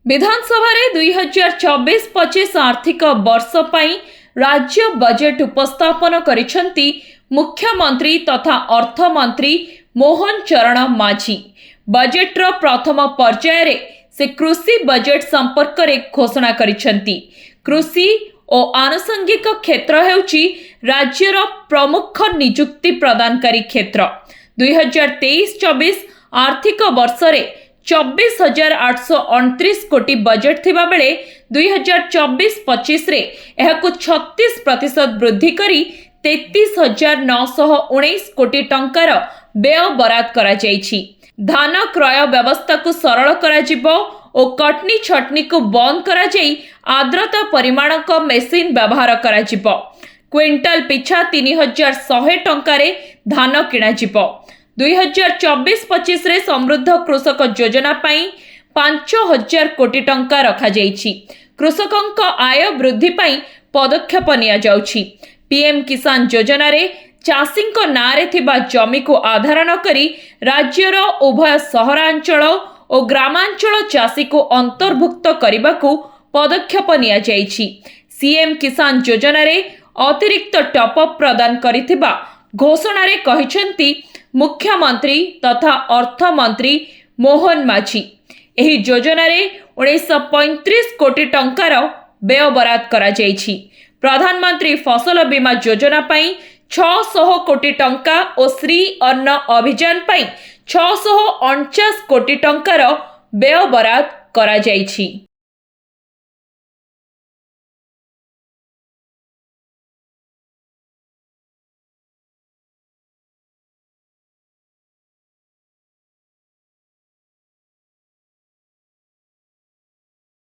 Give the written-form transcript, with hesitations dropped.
विधानसभा 2024-25 आर्थिक वर्ष पई राज्य बजेट उपस्थापन करिसेंती मुख्यमंत्री तथा अर्थमंत्री मोहन चरण माझी। बजेट्र प्रथम पर्याय रे से कृषि बजेट संपर्क रे घोषणा करिसेंती। कृषि और आनुषंगिक क्षेत्र हेउची राज्यर प्रमुख नियुक्ति प्रदानकारी क्षेत्र। 2023-24 आर्थिक वर्ष रे 24,829 कोटी बजेट थिबा बेले 2024-25 रे एहाकु 36% वृद्धि करी 33,919 कोटी टंकार व्यय बराद करा जायछि। धान क्रय व्यवस्था को सरल करा जिवो ओ कटनी छटनी को बंद करा जाई आर्द्रता परिमाण को मेसिन व्यवहार करा जिवो। क्विंटल पिछा 3,100 टंकारे धान किणा जिवो। 2024-25 रे समृद्ध कृषक योजना पाई 5,000 कोटी टंका रखा जायछि। कृषकंक आय वृद्धि पाई पदक्षेप निया जाउछि। पीएम किसान योजना रे चाषींक नारे थिबा जमी को आधार न करी राज्यर उभय सहरांचल और ग्रामांचल चाषी को अंतर्भुक्त करने को पदक्षेप निया जायछि। सीएम किसान योजना रे अतिरिक्त टॉपअप प्रदान करिथिबा घोषणा रे कहिसेंती मुख्यमंत्री तथा अर्थमंत्री मोहन माझी। एही योजना रे 1935 कोटी टंकार व्यय बराद करा जायछि। प्रधानमंत्री फसल बीमा योजना पाई 600 कोटी टंका और श्री अन्न अभियान पाई 649 कोटी टंकार व्यय बराद करा जायछि।